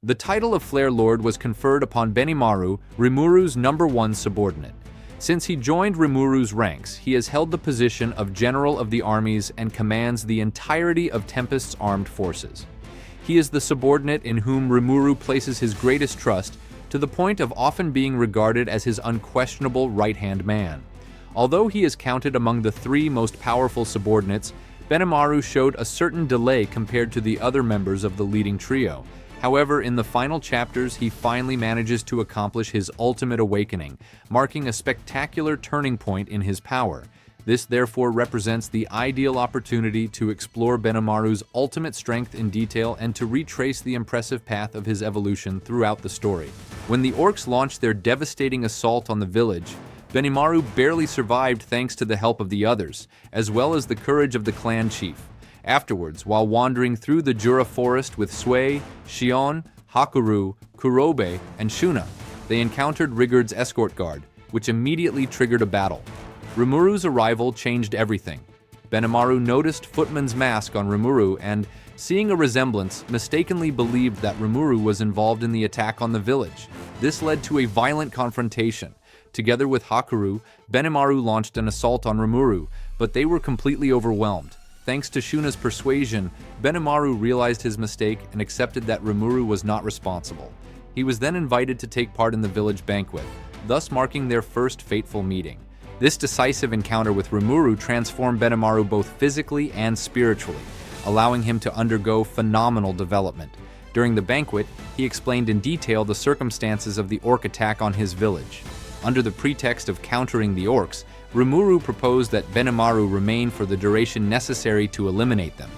The title of Flare Lord was conferred upon Benimaru, Rimuru's #1 subordinate. Since he joined Rimuru's ranks, he has held the position of General of the Armies and commands the entirety of Tempest's armed forces. He is the subordinate in whom Rimuru places his greatest trust, to the point of often being regarded as his unquestionable right-hand man. Although he is counted among the 3 most powerful subordinates, Benimaru showed a certain delay compared to the other members of the leading trio. However, in the final chapters, he finally manages to accomplish his ultimate awakening, marking a spectacular turning point in his power. This therefore represents the ideal opportunity to explore Benimaru's ultimate strength in detail and to retrace the impressive path of his evolution throughout the story. When the orcs launched their devastating assault on the village, Benimaru barely survived thanks to the help of the others, as well as the courage of the clan chief. Afterwards, while wandering through the Jura forest with Sui, Shion, Hakuru, Kurobe, and Shuna, they encountered Rigurd's escort guard, which immediately triggered a battle. Rimuru's arrival changed everything. Benimaru noticed Footman's mask on Rimuru and, seeing a resemblance, mistakenly believed that Rimuru was involved in the attack on the village. This led to a violent confrontation. Together with Hakuru, Benimaru launched an assault on Rimuru, but they were completely overwhelmed. Thanks to Shuna's persuasion, Benimaru realized his mistake and accepted that Rimuru was not responsible. He was then invited to take part in the village banquet, thus marking their first fateful meeting. This decisive encounter with Rimuru transformed Benimaru both physically and spiritually, allowing him to undergo phenomenal development. During the banquet, he explained in detail the circumstances of the orc attack on his village. Under the pretext of countering the orcs, Rimuru proposed that Benimaru remain for the duration necessary to eliminate them.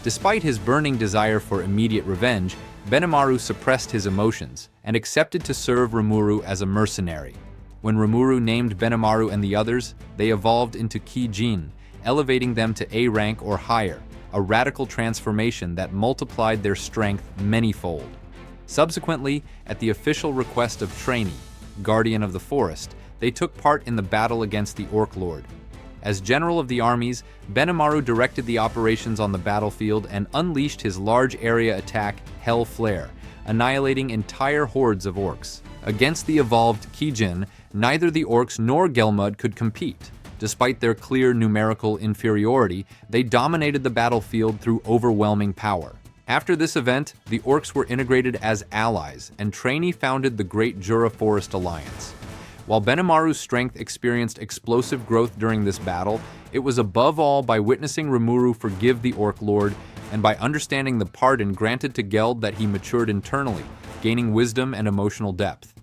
Despite his burning desire for immediate revenge, Benimaru suppressed his emotions and accepted to serve Rimuru as a mercenary. When Rimuru named Benimaru and the others, they evolved into Kijin, elevating them to A rank or higher, a radical transformation that multiplied their strength manyfold. Subsequently, at the official request of Traini, Guardian of the Forest, they took part in the battle against the Orc Lord. As General of the Armies, Benimaru directed the operations on the battlefield and unleashed his large area attack, Hell Flare, annihilating entire hordes of orcs. Against the evolved Kijin, neither the orcs nor Gelmud could compete. Despite their clear numerical inferiority, they dominated the battlefield through overwhelming power. After this event, the orcs were integrated as allies, and Traini founded the Great Jura Forest Alliance. While Benimaru's strength experienced explosive growth during this battle, it was above all by witnessing Rimuru forgive the Orc Lord and by understanding the pardon granted to Geld that he matured internally, gaining wisdom and emotional depth.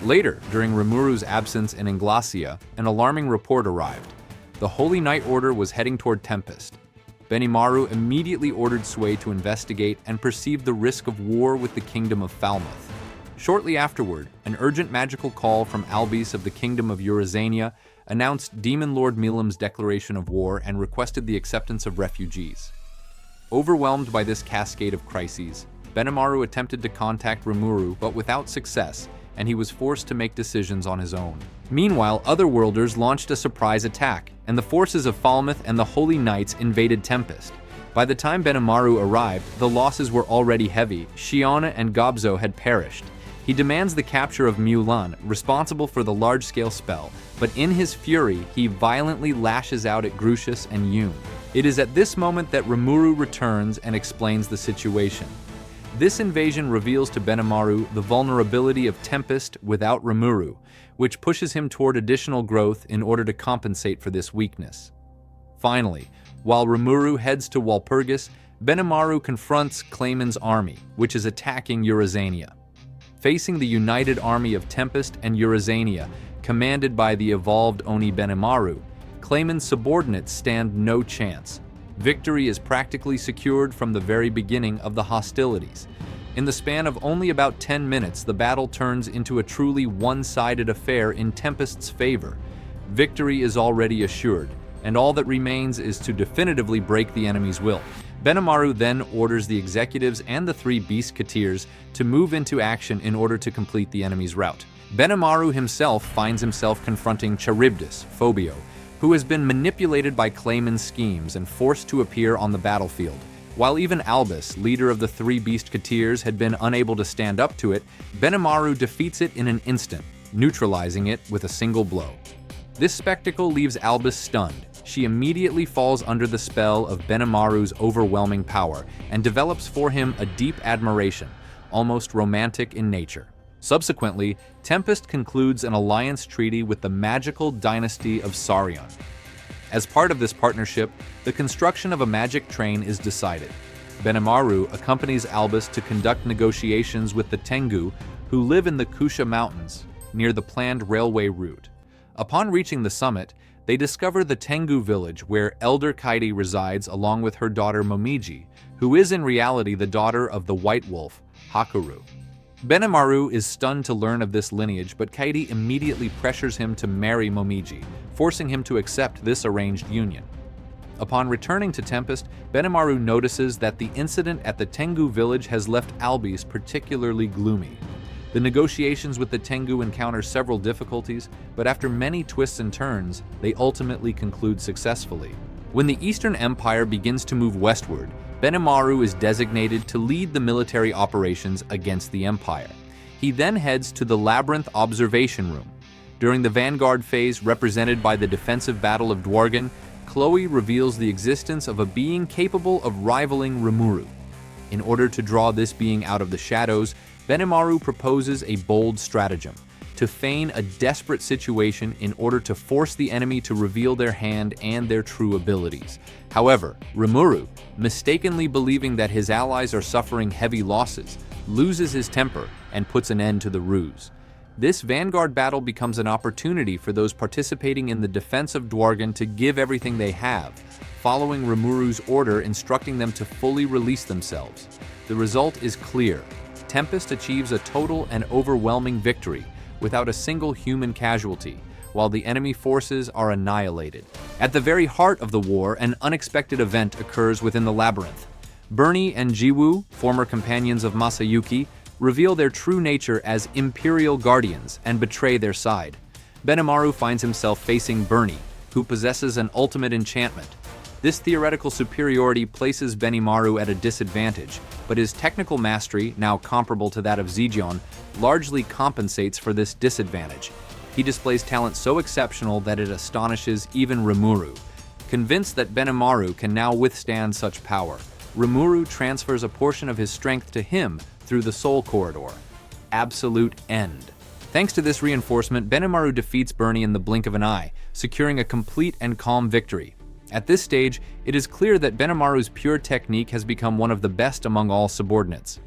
Later, during Rimuru's absence in Inglacia, an alarming report arrived. The Holy Knight Order was heading toward Tempest. Benimaru immediately ordered Sui to investigate and perceived the risk of war with the Kingdom of Falmouth. Shortly afterward, an urgent magical call from Albis of the Kingdom of Eurazania announced Demon Lord Milam's declaration of war and requested the acceptance of refugees. Overwhelmed by this cascade of crises, Benimaru attempted to contact Rimuru but without success, and he was forced to make decisions on his own. Meanwhile, Otherworlders launched a surprise attack, and the forces of Falmouth and the Holy Knights invaded Tempest. By the time Benimaru arrived, the losses were already heavy. Shiona and Gobzo had perished. He demands the capture of Mulan, responsible for the large-scale spell, but in his fury, he violently lashes out at Grucius and Yoon. It is at this moment that Rimuru returns and explains the situation. This invasion reveals to Benimaru the vulnerability of Tempest without Rimuru, which pushes him toward additional growth in order to compensate for this weakness. Finally, while Rimuru heads to Walpurgis, Benimaru confronts Clayman's army, which is attacking Eurazania. Facing the united army of Tempest and Eurazania, commanded by the evolved Oni Benimaru, Clayman's subordinates stand no chance. Victory is practically secured from the very beginning of the hostilities. In the span of only about 10 minutes, the battle turns into a truly one-sided affair in Tempest's favor. Victory is already assured, and all that remains is to definitively break the enemy's will. Benimaru then orders the executives and the 3 Beast Katirs to move into action in order to complete the enemy's rout. Benimaru himself finds himself confronting Charybdis, Phobio, who has been manipulated by Clayman's schemes and forced to appear on the battlefield. While even Albus, leader of the three Beastketeers, had been unable to stand up to it, Benimaru defeats it in an instant, neutralizing it with a single blow. This spectacle leaves Albus stunned. She immediately falls under the spell of Benimaru's overwhelming power and develops for him a deep admiration, almost romantic in nature. Subsequently, Tempest concludes an alliance treaty with the magical dynasty of Sarion. As part of this partnership, the construction of a magic train is decided. Benimaru accompanies Albus to conduct negotiations with the Tengu, who live in the Kusha Mountains, near the planned railway route. Upon reaching the summit, they discover the Tengu village where Elder Kaidi resides along with her daughter Momiji, who is in reality the daughter of the White Wolf, Hakuru. Benimaru is stunned to learn of this lineage, but Kaidi immediately pressures him to marry Momiji, forcing him to accept this arranged union. Upon returning to Tempest, Benimaru notices that the incident at the Tengu village has left Albus particularly gloomy. The negotiations with the Tengu encounter several difficulties, but after many twists and turns, they ultimately conclude successfully. When the Eastern Empire begins to move westward, Benimaru is designated to lead the military operations against the Empire. He then heads to the Labyrinth Observation Room. During the Vanguard phase represented by the defensive Battle of Dwargen, Chloe reveals the existence of a being capable of rivaling Rimuru. In order to draw this being out of the shadows, Benimaru proposes a bold stratagem: to feign a desperate situation in order to force the enemy to reveal their hand and their true abilities. However, Rimuru, mistakenly believing that his allies are suffering heavy losses, loses his temper and puts an end to the ruse. This Vanguard battle becomes an opportunity for those participating in the defense of Dwargen to give everything they have, following Rimuru's order instructing them to fully release themselves. The result is clear. Tempest achieves a total and overwhelming victory, without a single human casualty, while the enemy forces are annihilated. At the very heart of the war, an unexpected event occurs within the labyrinth. Bernie and Jiwoo, former companions of Masayuki, reveal their true nature as Imperial Guardians and betray their side. Benimaru finds himself facing Bernie, who possesses an ultimate enchantment. This theoretical superiority places Benimaru at a disadvantage, but his technical mastery, now comparable to that of Zejon, largely compensates for this disadvantage. He displays talent so exceptional that it astonishes even Rimuru. Convinced that Benimaru can now withstand such power, Rimuru transfers a portion of his strength to him through the Soul Corridor. Absolute end. Thanks to this reinforcement, Benimaru defeats Bernie in the blink of an eye, securing a complete and calm victory. At this stage, it is clear that Benimaru's pure technique has become one of the best among all subordinates.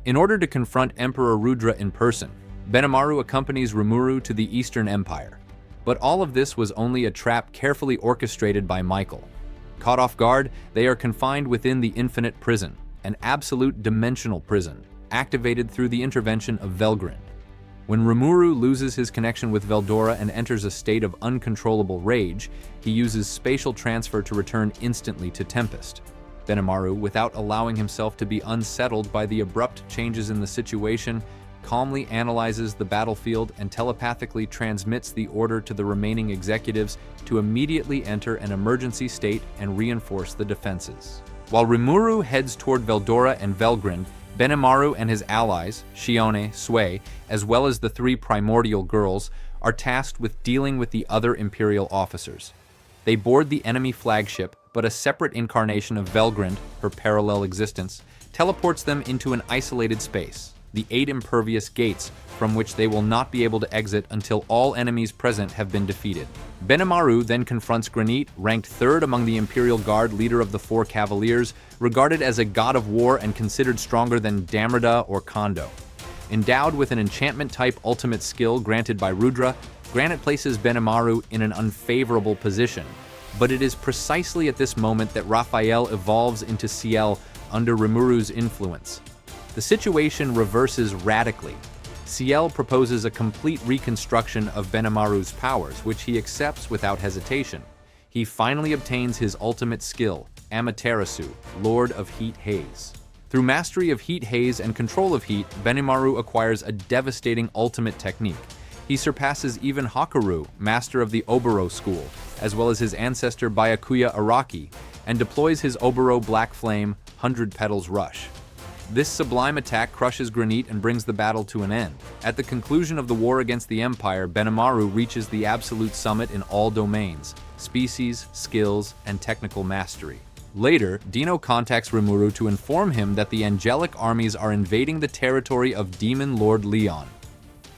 In order to confront Emperor Rudra in person, Benimaru accompanies Rimuru to the Eastern Empire. But all of this was only a trap carefully orchestrated by Michael. Caught off guard, they are confined within the Infinite Prison, an absolute dimensional prison, activated through the intervention of Velgrind. When Rimuru loses his connection with Veldora and enters a state of uncontrollable rage, he uses spatial transfer to return instantly to Tempest. Benimaru, without allowing himself to be unsettled by the abrupt changes in the situation, calmly analyzes the battlefield and telepathically transmits the order to the remaining executives to immediately enter an emergency state and reinforce the defenses. While Rimuru heads toward Veldora and Velgrind, Benimaru and his allies, Shione, Sui, as well as the three primordial girls, are tasked with dealing with the other Imperial officers. They board the enemy flagship, but a separate incarnation of Velgrind, her parallel existence, teleports them into an isolated space, the 8 impervious gates, from which they will not be able to exit until all enemies present have been defeated. Benimaru then confronts Granit, ranked 3rd among the Imperial Guard, leader of the 4 Cavaliers, regarded as a god of war and considered stronger than Damrida or Kondo. Endowed with an enchantment-type ultimate skill granted by Rudra, Granit places Benimaru in an unfavorable position, but it is precisely at this moment that Raphael evolves into Ciel under Rimuru's influence. The situation reverses radically. Ciel proposes a complete reconstruction of Benimaru's powers, which he accepts without hesitation. He finally obtains his ultimate skill, Amaterasu, Lord of Heat Haze. Through mastery of Heat Haze and control of heat, Benimaru acquires a devastating ultimate technique. He surpasses even Hakuru, master of the Oboro school, as well as his ancestor Byakuya Araki, and deploys his Oboro Black Flame, 100 Petals Rush. This sublime attack crushes Granite and brings the battle to an end. At the conclusion of the war against the Empire, Benimaru reaches the absolute summit in all domains: species, skills, and technical mastery. Later, Dino contacts Rimuru to inform him that the angelic armies are invading the territory of Demon Lord Leon.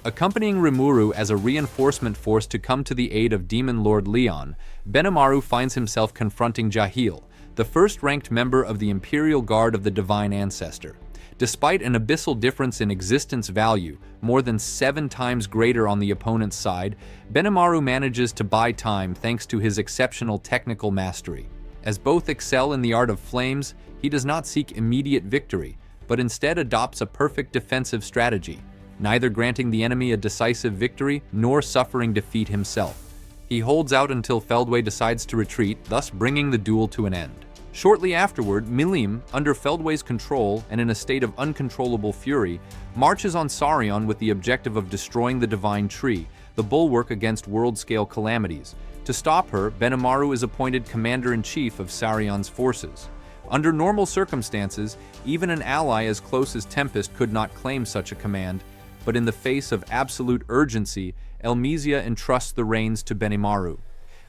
Accompanying Rimuru as a reinforcement force to come to the aid of Demon Lord Leon, Benimaru finds himself confronting Jahil, the first-ranked member of the Imperial Guard of the Divine Ancestor. Despite an abyssal difference in existence value, more than 7 times greater on the opponent's side, Benimaru manages to buy time thanks to his exceptional technical mastery. As both excel in the art of flames, he does not seek immediate victory, but instead adopts a perfect defensive strategy, neither granting the enemy a decisive victory nor suffering defeat himself. He holds out until Feldway decides to retreat, thus bringing the duel to an end. Shortly afterward, Milim, under Feldway's control and in a state of uncontrollable fury, marches on Sarion with the objective of destroying the Divine Tree, the bulwark against world-scale calamities. To stop her, Benimaru is appointed Commander-in-Chief of Sarion's forces. Under normal circumstances, even an ally as close as Tempest could not claim such a command, but in the face of absolute urgency, Elmesia entrusts the reins to Benimaru.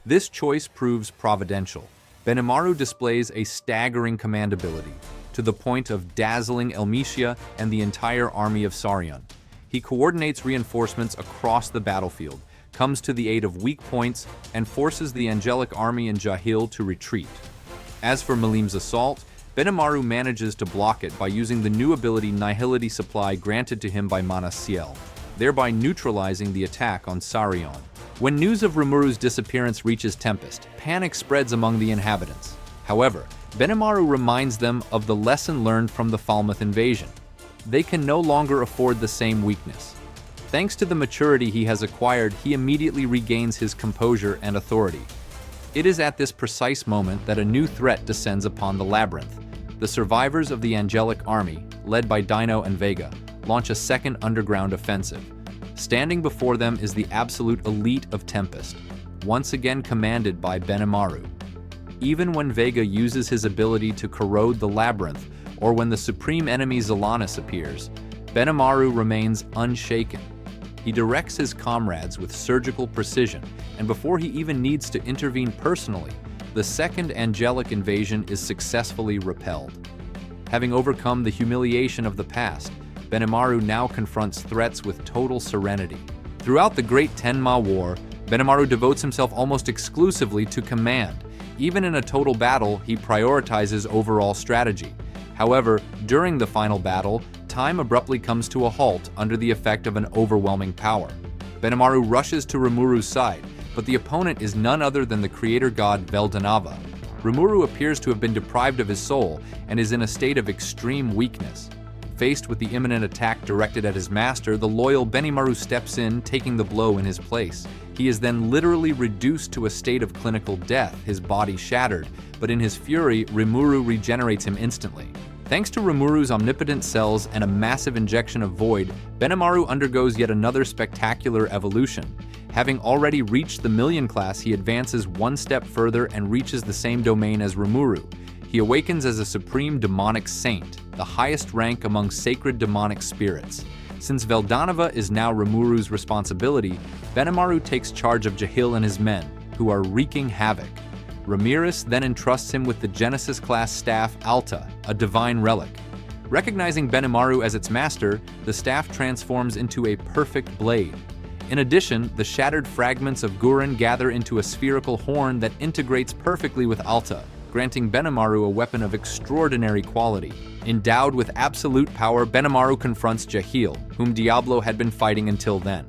This choice proves providential. Benimaru displays a staggering command ability, to the point of dazzling Elmesia and the entire army of Sarion. He coordinates reinforcements across the battlefield, comes to the aid of weak points, and forces the angelic army in Jahil to retreat. As for Milim's assault, Benimaru manages to block it by using the new ability Nihility supply granted to him by Mana Ciel, thereby neutralizing the attack on Sarion. When news of Rimuru's disappearance reaches Tempest, panic spreads among the inhabitants. However, Benimaru reminds them of the lesson learned from the Falmouth invasion. They can no longer afford the same weakness. Thanks to the maturity he has acquired, he immediately regains his composure and authority. It is at this precise moment that a new threat descends upon the Labyrinth. The survivors of the angelic army, led by Dino and Vega, launch a second underground offensive. Standing before them is the absolute elite of Tempest, once again commanded by Benimaru. Even when Vega uses his ability to corrode the Labyrinth, or when the supreme enemy Zalanis appears, Benimaru remains unshaken. He directs his comrades with surgical precision, and before he even needs to intervene personally, the second angelic invasion is successfully repelled. Having overcome the humiliation of the past, Benimaru now confronts threats with total serenity. Throughout the Great Tenma War, Benimaru devotes himself almost exclusively to command. Even in a total battle, he prioritizes overall strategy. However, during the final battle, time abruptly comes to a halt under the effect of an overwhelming power. Benimaru rushes to Rimuru's side, but the opponent is none other than the creator god Veldanava. Rimuru appears to have been deprived of his soul and is in a state of extreme weakness. Faced with the imminent attack directed at his master, the loyal Benimaru steps in, taking the blow in his place. He is then literally reduced to a state of clinical death, his body shattered, but in his fury, Rimuru regenerates him instantly. Thanks to Rimuru's omnipotent cells and a massive injection of void, Benimaru undergoes yet another spectacular evolution. Having already reached the Million class, he advances one step further and reaches the same domain as Rimuru. He awakens as a supreme demonic saint, the highest rank among sacred demonic spirits. Since Veldanava is now Rimuru's responsibility, Benimaru takes charge of Jahil and his men, who are wreaking havoc. Ramirez then entrusts him with the Genesis-class staff Alta, a divine relic. Recognizing Benimaru as its master, the staff transforms into a perfect blade. In addition, the shattered fragments of Gurren gather into a spherical horn that integrates perfectly with Alta, granting Benimaru a weapon of extraordinary quality. Endowed with absolute power, Benimaru confronts Jahil, whom Diablo had been fighting until then.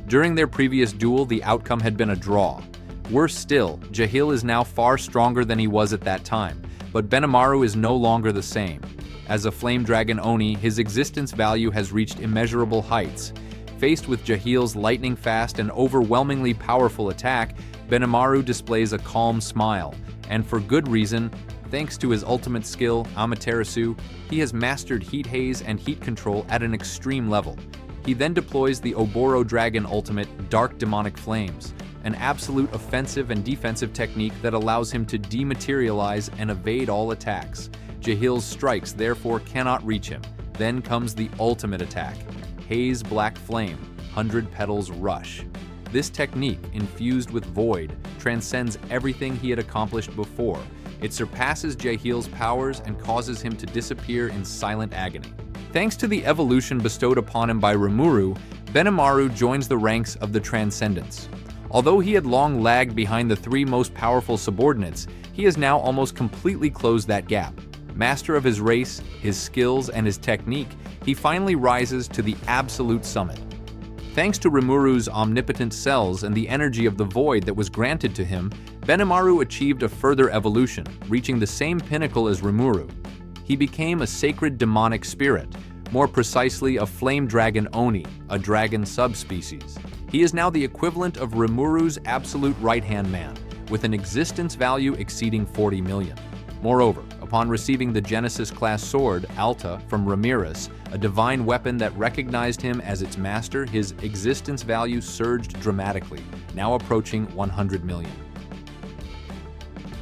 During their previous duel, the outcome had been a draw. Worse still, Jahil is now far stronger than he was at that time, but Benimaru is no longer the same. As a Flame Dragon Oni, his existence value has reached immeasurable heights. Faced with Jahil's lightning-fast and overwhelmingly powerful attack, Benimaru displays a calm smile, and for good reason. Thanks to his ultimate skill, Amaterasu, he has mastered heat haze and heat control at an extreme level. He then deploys the Oboro Dragon ultimate, Dark Demonic Flames, an absolute offensive and defensive technique that allows him to dematerialize and evade all attacks. Jahil's strikes therefore cannot reach him. Then comes the ultimate attack, Haze Black Flame, 100 Petals Rush. This technique, infused with Void, transcends everything he had accomplished before. It surpasses Jahil's powers and causes him to disappear in silent agony. Thanks to the evolution bestowed upon him by Rimuru, Benimaru joins the ranks of the Transcendents. Although he had long lagged behind the three most powerful subordinates, he has now almost completely closed that gap. Master of his race, his skills, and his technique, he finally rises to the absolute summit. Thanks to Rimuru's omnipotent cells and the energy of the void that was granted to him, Benimaru achieved a further evolution, reaching the same pinnacle as Rimuru. He became a sacred demonic spirit, more precisely a Flame Dragon Oni, a dragon subspecies. He is now the equivalent of Rimuru's absolute right-hand man, with an existence value exceeding 40 million. Moreover, upon receiving the Genesis-class sword, Alta, from Ramirez, a divine weapon that recognized him as its master, his existence value surged dramatically, now approaching 100 million.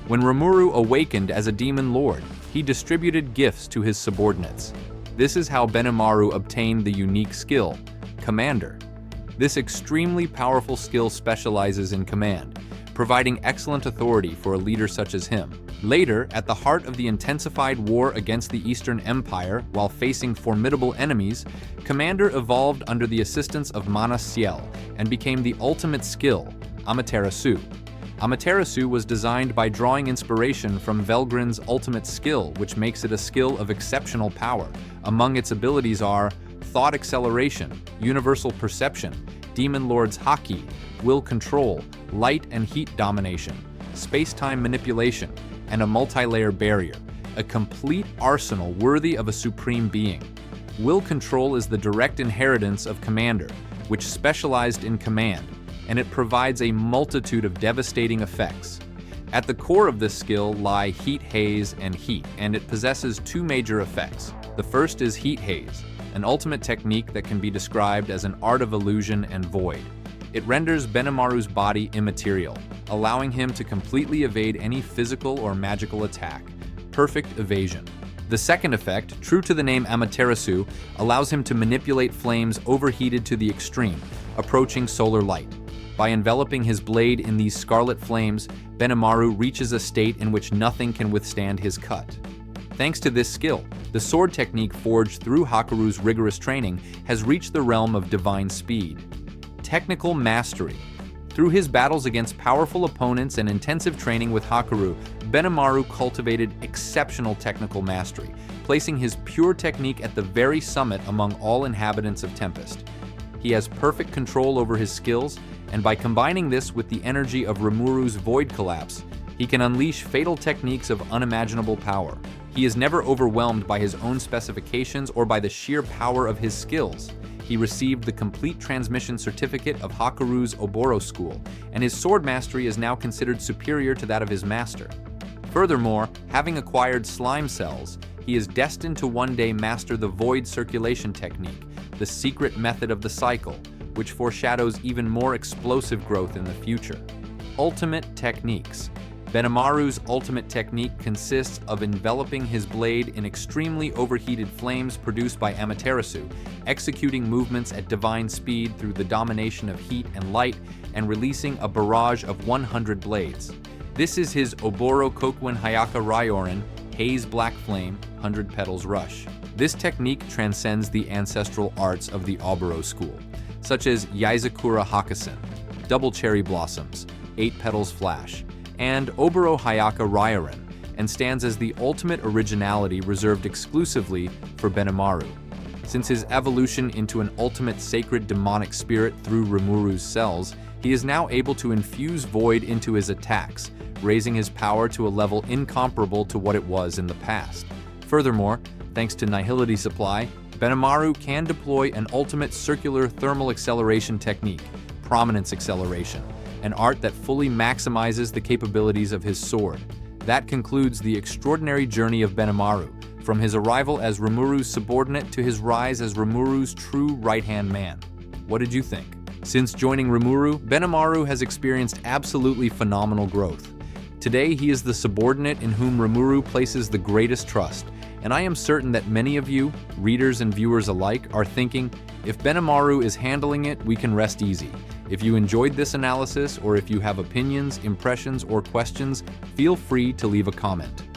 When Rimuru awakened as a demon lord, he distributed gifts to his subordinates. This is how Benimaru obtained the unique skill, Commander. This extremely powerful skill specializes in command, providing excellent authority for a leader such as him. Later, at the heart of the intensified war against the Eastern Empire, while facing formidable enemies, Commander evolved under the assistance of Mana Ciel and became the ultimate skill, Amaterasu. Amaterasu was designed by drawing inspiration from Velgrin's ultimate skill, which makes it a skill of exceptional power. Among its abilities are Thought Acceleration, Universal Perception, Demon Lord's Haki, Will Control, Light and Heat Domination, Space-Time Manipulation, and a multi-layer barrier, a complete arsenal worthy of a supreme being. Will Control is the direct inheritance of Commander, which specialized in command, and it provides a multitude of devastating effects. At the core of this skill lie Heat Haze and Heat, and it possesses two major effects. The first is Heat Haze, an ultimate technique that can be described as an art of illusion and void. It renders Benimaru's body immaterial, allowing him to completely evade any physical or magical attack. Perfect evasion. The second effect, true to the name Amaterasu, allows him to manipulate flames overheated to the extreme, approaching solar light. By enveloping his blade in these scarlet flames, Benimaru reaches a state in which nothing can withstand his cut. Thanks to this skill, the sword technique forged through Hakuru's rigorous training has reached the realm of divine speed. Technical mastery. Through his battles against powerful opponents and intensive training with Hakuru, Benimaru cultivated exceptional technical mastery, placing his pure technique at the very summit among all inhabitants of Tempest. He has perfect control over his skills, and by combining this with the energy of Rimuru's Void Collapse, he can unleash fatal techniques of unimaginable power. He is never overwhelmed by his own specifications or by the sheer power of his skills. He received the complete transmission certificate of Hakuru's Oboro School, and his sword mastery is now considered superior to that of his master. Furthermore, having acquired slime cells, he is destined to one day master the void circulation technique, the secret method of the cycle, which foreshadows even more explosive growth in the future. Ultimate techniques. Benimaru's ultimate technique consists of enveloping his blade in extremely overheated flames produced by Amaterasu, executing movements at divine speed through the domination of heat and light, and releasing a barrage of 100 blades. This is his Oboro Kokuin Hayaka Ryorin, Haze Black Flame, 100 Petals Rush. This technique transcends the ancestral arts of the Oboro school, such as Yaizakura Hakusen, Double Cherry Blossoms, 8 Petals Flash, and Oboro Hayaka Ryorin, and stands as the ultimate originality reserved exclusively for Benimaru. Since his evolution into an ultimate sacred demonic spirit through Rimuru's cells, he is now able to infuse void into his attacks, raising his power to a level incomparable to what it was in the past. Furthermore, thanks to Nihility supply, Benimaru can deploy an ultimate circular thermal acceleration technique, Prominence Acceleration, an art that fully maximizes the capabilities of his sword. That concludes the extraordinary journey of Benimaru, from his arrival as Rimuru's subordinate to his rise as Rimuru's true right-hand man. What did you think? Since joining Rimuru, Benimaru has experienced absolutely phenomenal growth. Today, he is the subordinate in whom Rimuru places the greatest trust, And I am certain that many of you, readers and viewers alike, are thinking, if Benimaru is handling it, we can rest easy. If you enjoyed this analysis, or if you have opinions, impressions, or questions, feel free to leave a comment.